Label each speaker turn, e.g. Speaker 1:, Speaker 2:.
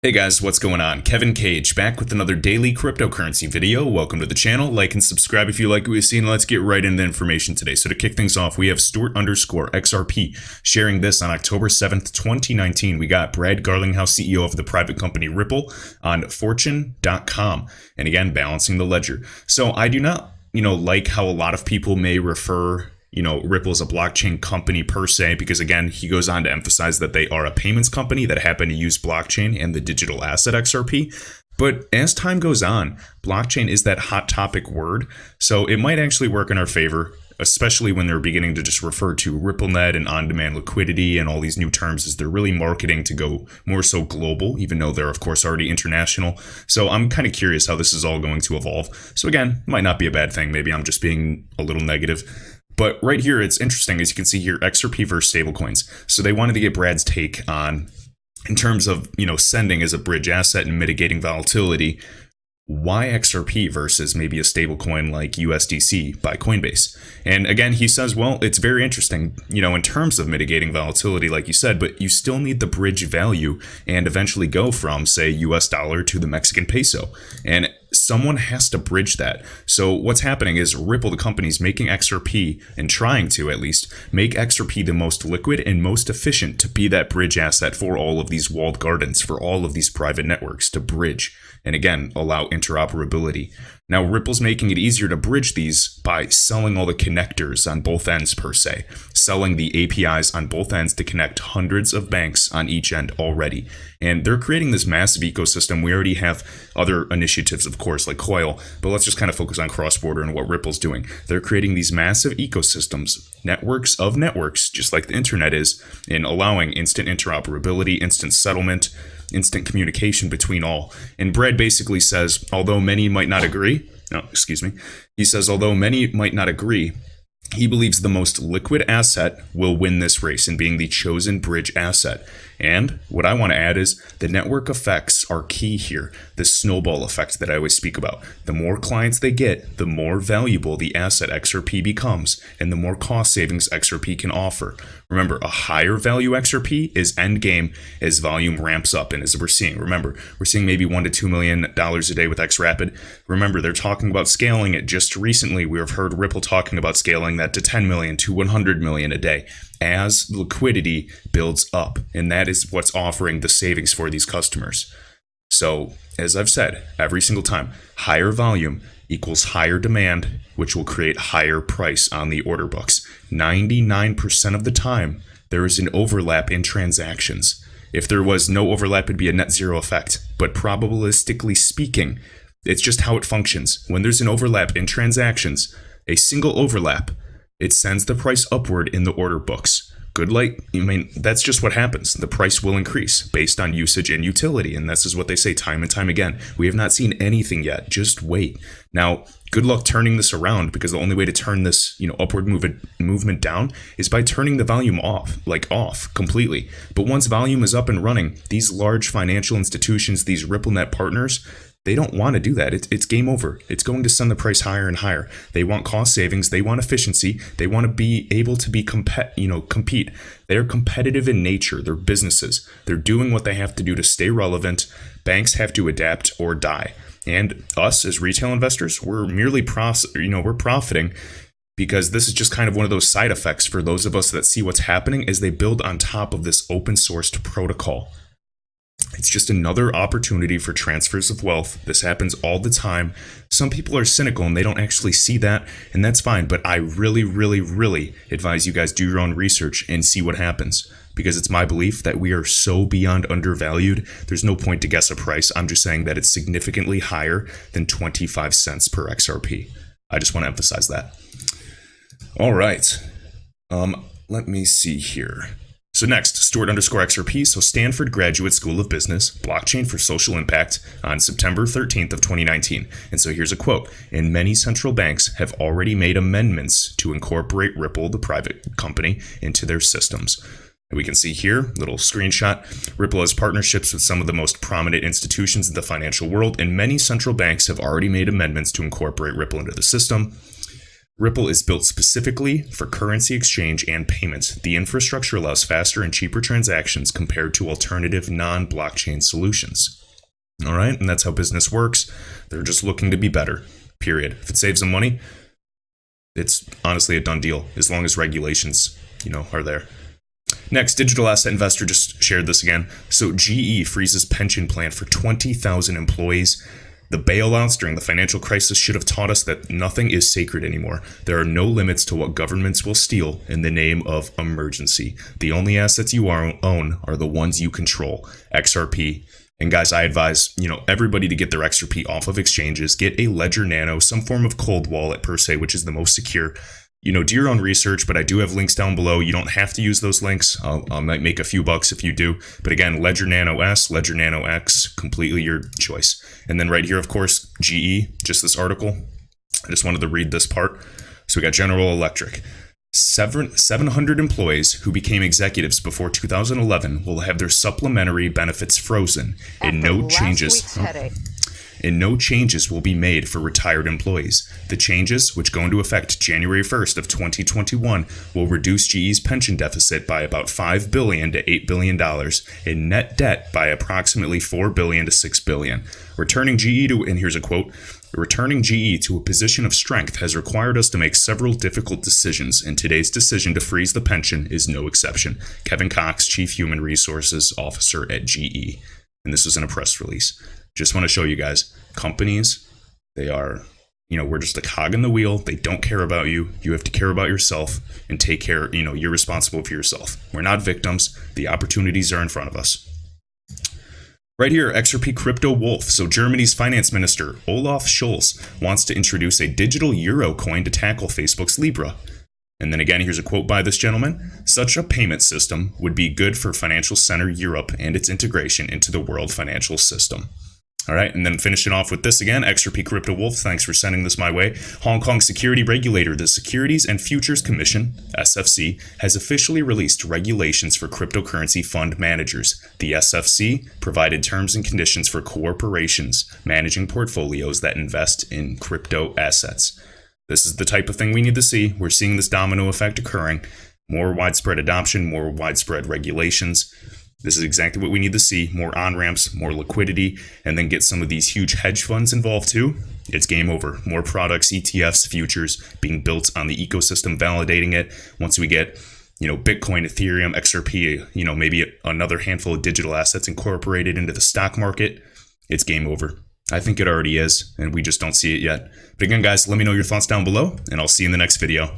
Speaker 1: Hey guys, what's going on? Kevin Cage back with another daily cryptocurrency video. Welcome to the channel. Like and subscribe if you like what you've seen. Let's get right into the information today. So to kick things off, we have Stuart_XRP sharing this on October 7th, 2019. We got Brad Garlinghouse, CEO of the private company Ripple, on fortune.com. And again, balancing the ledger. So I do not, like how a lot of people may refer Ripple is a blockchain company per se, because again, he goes on to emphasize that they are a payments company that happen to use blockchain and the digital asset XRP. But as time goes on, blockchain is that hot topic word. So it might actually work in our favor, especially when they're beginning to just refer to RippleNet and on-demand liquidity and all these new terms as they're really marketing to go more so global, even though they're of course already international. So I'm kind of curious how this is all going to evolve. So again, might not be a bad thing. Maybe I'm just being a little negative. But right here, it's interesting, as you can see here, XRP versus stablecoins. So they wanted to get Brad's take on, in terms of, sending as a bridge asset and mitigating volatility, why XRP versus maybe a stablecoin like USDC by Coinbase. And again, he says, well, it's very interesting, in terms of mitigating volatility, like you said, but you still need the bridge value and eventually go from, say, US dollar to the Mexican peso. And someone has to bridge that. So what's happening is Ripple, the company, is making XRP, and trying to at least make XRP the most liquid and most efficient to be that bridge asset for all of these walled gardens, for all of these private networks to bridge and again allow interoperability. Now Ripple's making it easier to bridge these by selling all the connectors on both ends per se, selling the APIs on both ends to connect hundreds of banks on each end already. And they're creating this massive ecosystem. We already have other initiatives, of course, like Coil, but let's just kind of focus on cross-border and what Ripple's doing. They're creating these massive ecosystems, networks of networks, just like the internet is, in allowing instant interoperability, instant settlement, instant communication between all. And Brad basically says, although many might not agree, he says, although many might not agree, he believes the most liquid asset will win this race in being the chosen bridge asset. And what I want to add is the network effects are key here. The snowball effect that I always speak about. The more clients they get, the more valuable the asset XRP becomes, and the more cost savings XRP can offer. Remember, a higher value XRP is end game as volume ramps up. And as we're seeing, remember, we're seeing maybe $1 to $2 million a day with XRapid. Remember, they're talking about scaling it. Just recently, we have heard Ripple talking about scaling that to 10 million to 100 million a day as liquidity builds up. And that is what's offering the savings for these customers. So, as I've said every single time, higher volume equals higher demand, which will create higher price on the order books. 99% of the time, there is an overlap in transactions. If there was no overlap, it'd be a net zero effect. But probabilistically speaking, it's just how it functions. When there's an overlap in transactions, a single overlap, it sends the price upward in the order books. That's just what happens. The price will increase based on usage and utility. And this is what they say time and time again. We have not seen anything yet. Just wait. Now, good luck turning this around, because the only way to turn this, upward movement down is by turning the volume off completely. But once volume is up and running, these large financial institutions, these RippleNet partners, they don't want to do that. It's game over. It's going to send the price higher and higher. They want cost savings. They want efficiency. They want to be able to compete. They're competitive in nature. They're businesses. They're doing what they have to do to stay relevant. Banks have to adapt or die. And us as retail investors, we're merely we're profiting, because this is just kind of one of those side effects for those of us that see what's happening as they build on top of this open sourced protocol. It's just another opportunity for transfers of wealth. This happens all the time. Some people are cynical and they don't actually see that, and that's fine. But I really, really, really advise you guys do your own research and see what happens, because it's my belief that we are so beyond undervalued. There's no point to guess a price. I'm just saying that it's significantly higher than 25 cents per XRP. I just want to emphasize that. All right. Let me see here. So next, Stuart_XRP, so Stanford Graduate School of Business, Blockchain for Social Impact, on September 13th of 2019. And so here's a quote. And many central banks have already made amendments to incorporate Ripple, the private company, into their systems. And we can see here, little screenshot, Ripple has partnerships with some of the most prominent institutions in the financial world, and many central banks have already made amendments to incorporate Ripple into the system. Ripple is built specifically for currency exchange and payments. The infrastructure allows faster and cheaper transactions compared to alternative non-blockchain solutions. All right, and that's how business works. They're just looking to be better, period. If it saves them money, it's honestly a done deal, as long as regulations, are there. Next, digital asset investor just shared this again. So GE freezes pension plan for 20,000 employees. The bailouts during the financial crisis should have taught us that nothing is sacred anymore. There are no limits to what governments will steal in the name of emergency. The only assets you own are the ones you control. XRP. And guys, I advise, everybody to get their XRP off of exchanges. Get a Ledger Nano, some form of cold wallet per se, which is the most secure. Do your own research, but I do have links down below. You don't have to use those links. I might make a few bucks if you do. But again, Ledger Nano S, Ledger Nano X, completely your choice. And then right here, of course, GE, just this article. I just wanted to read this part. So we got General Electric. 700 employees who became executives before 2011 will have their supplementary benefits frozen, and no changes will be made for retired employees. The changes, which go into effect January 1st of 2021, will reduce GE's pension deficit by about $5 billion to $8 billion and net debt by approximately $4 billion to $6 billion. Returning GE to, and here's a quote, returning GE to a position of strength has required us to make several difficult decisions, and today's decision to freeze the pension is no exception. Kevin Cox, Chief Human Resources Officer at GE. And this was in a press release. Just want to show you guys, companies, they are, we're just a cog in the wheel. They don't care about you. You have to care about yourself and take care, you're responsible for yourself. We're not victims. The opportunities are in front of us. Right here, XRP Crypto Wolf. So Germany's finance minister, Olaf Scholz, wants to introduce a digital euro coin to tackle Facebook's Libra. And then again, here's a quote by this gentleman. Such a payment system would be good for Financial Center Europe and its integration into the world financial system. All right, and then finishing off with this again, XRP Crypto Wolf, thanks for sending this my way. Hong Kong security regulator, the Securities and Futures Commission, SFC, has officially released regulations for cryptocurrency fund managers. The SFC provided terms and conditions for corporations managing portfolios that invest in crypto assets. This is the type of thing we need to see. We're seeing this domino effect occurring. More widespread adoption, more widespread regulations. This is exactly what we need to see. More on-ramps, more liquidity, and then get some of these huge hedge funds involved too. It's game over. More products, ETFs, futures being built on the ecosystem, validating it. Once we get, Bitcoin, Ethereum, XRP, maybe another handful of digital assets incorporated into the stock market, it's game over. I think it already is, and we just don't see it yet. But again, guys, let me know your thoughts down below, and I'll see you in the next video.